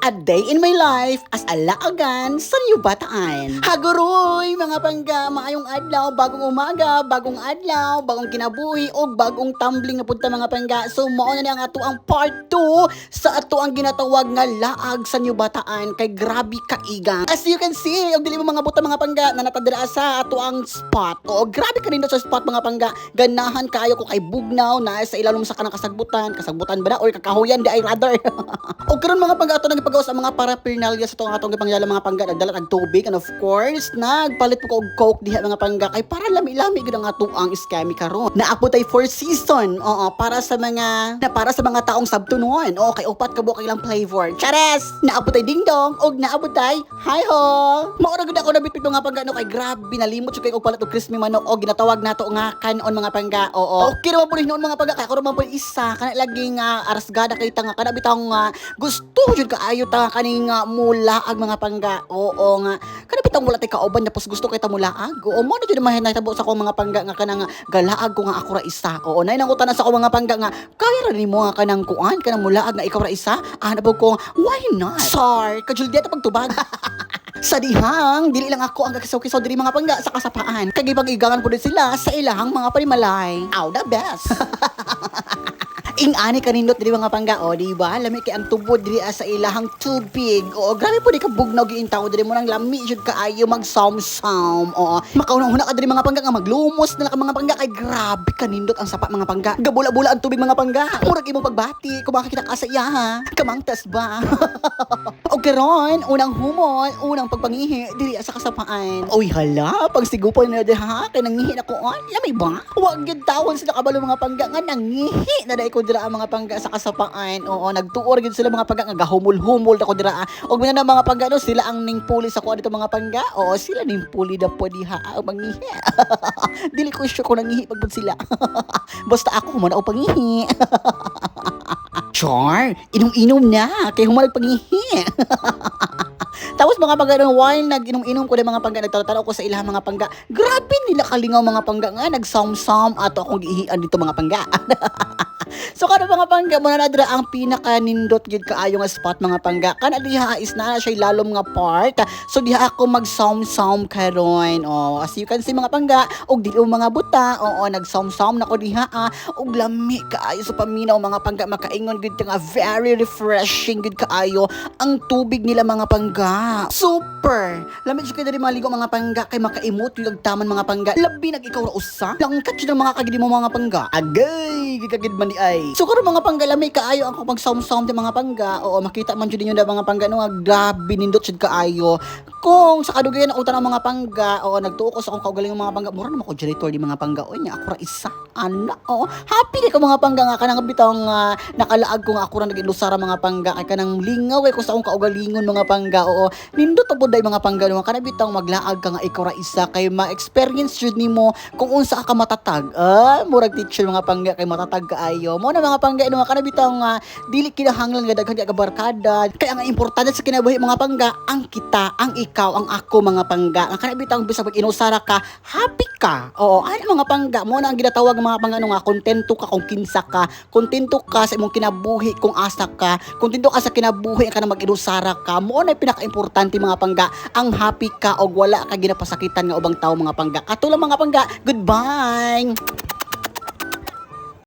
A day in my life as alaagan sa New Bataan. Haguroy mga pangga, maayong adlaw, bagong umaga, bagong adlaw, bagong kinabuhi o bagong tumbling na punta mga pangga. So mao na ni ang ato ang part 2 sa ato ang ginatawag nga laag sa New Bataan kay grabe kaigang. As you can see, og dili mo mga buta mga pangga na natadira sa ato ang spot. O grabe ka sa spot mga pangga. Ganahan kaayo ko kay bugnaw na sa ilalom sa kanang kasagbutan ba na or kakahuyan di ay rather. O karon mga pangga ato nagipagawas ang mga paraphernalia sa atong gipangyala mga pangga, nagdala og tubig and of course nagpalit po ko og coke diha mga pangga kay para lami-lami gid ang ato ang scammy karon. Naabot ay 4 season. Oo, para sa mga taong sabtunon. Okay, upat ka buok ilang flavor. Chares! Naabot ay dingdong og naabot ay hi ho. Maura gud ako nabitbit nga pangga no kay grabe nalimot jud kay og palit og crispy manok og ginatawag nato nga kanon mga pangga. Oo. Okay ra mo noon mga pangga kay karon man isa kana lagi nga arasgada kay tanga kana bitaw nga gusto jud kaayo ta kaning mulaag mga pangga. Oo nga. Kana bitaw mula tay kauban tapos gusto kay ta mulaag. Oo mo na jud mahitabo sa akong mga pangga nga kanang galaag ko nga ako ra isa. Oo nay nangutan sa akong mga pangga nga kaya ra nimo nga kanang kuan kanang mulaag nga ikaw ra isa. Nabog ko why not? Sar, kajul dieta pagtubag. Sa dihang, dili lang ako ang kakasaw-kisaw diri mga pangga sa kasapaan. Kagibang-igangan po din sila sa ilahang mga panimalay. Aw, the best! Ing-ani kanindot diri mga pangga, o diba? Lami kay ang tubod diri sa ilahang tubig. O grabe po di ka bugnaw giintaw diri mo nang lami jud kaayo mag-som-som. O makaunang-una ka diri mga pangga nga maglumos na ka mga pangga kay grabe kanindot ang sapa mga pangga. Gabula-bula ang tubig mga pangga. Murag imong pagbati, kung makakita ka sa iya ha. Kamangtas ba? O karon, unang humol, unang pagpangihi diri sa kasapaan. Oy hala, pag sigupon na diha kay nangihi na ko on. Lami ba? Wa gyud tawon sila kabalo mga pangga nga nangihi na dai ko dira ang mga pangga sa kasapaan. Oo, nagtuor gid sila mga pangga nga gahumol-humol ako dira. Og minana mga pangga no, sila ang ning puli sa ko dito mga pangga. Oo, sila ning puli da po diha mangihi. Dili ko sure kung nangihi pagpud sila. Basta ako man o pangihi. Char, inom-inom na kay humalag pangihi. Tapos mga pangga nung while nag-inom-inom ko na mga pangga, nagtatanaw ko sa ilang mga pangga. Grabe nila kalingaw mga pangga nga, nag-som-som ato akong giihian dito mga pangga. So kada mga pangga mo na nadra ang pinaka nindot gid kaayo nga spot mga pangga. Kana diha is na siya lalom nga part. So diha ako mag-som-som karon. Oh, as you can see mga pangga, og dili mga buta. Oo, nag-som-som na ko diha. Og lami kaayo sa paminaw mga pangga, makaingon gid nga very refreshing gid kaayo ang tubig nila mga pangga. Super. Lami jud kay diri maligo mga pangga kay makaimot yung taman mga pangga. Labi nag ikaw ra usa. Langkat jud ang mga kagid mo mga pangga. Agay, gigagid man di ay. So karon mga pangga lami kaayo ang mag-som-som di mga pangga. Oo, makita man jud ninyo na mga pangga no grabe nindot jud kaayo. Kung sa kadugayan ako tanang mga pangga, oo nagtuo ko sa akong kaugaling mga pangga. Mura na ako janitor di mga pangga. Oy nya ako ra isa. Ana, oo. Happy kay ko mga pangga nga kanang bitaw nga nakalaag ko nga ako ra nagilusara mga pangga kay kanang lingaw ko sa akong kaugalingon mga pangga. Oo, nindot po day mga pangga no kana bitaw maglaag ka nga ikaw ra isa kay ma-experience jud nimo kung unsa ka matatag. Murag teacher mga pangga kay matatag kaayo. Mo na mga pangga no kana bitaw nga dili kinahanglan nga daghan ka barkada. Kay ang importante sa kinabuhi mga pangga ang kita, ang ikaw, ang ako mga pangga. Ang kana bitaw bisag pag inusara ka, happy ka. Oo, ay mga pangga mo na ang ginatawag mga pangga no nga kontento ka kung kinsa ka, kontento ka sa imong kinabuhi kung asa ka, kontento ka sa kinabuhi ka na mag-inusara ka. Mo na pinaka-importante mga pangga, ang happy ka og wala ka ginapasakitan nga ubang tao mga pangga. Kato lang mga pangga. Goodbye.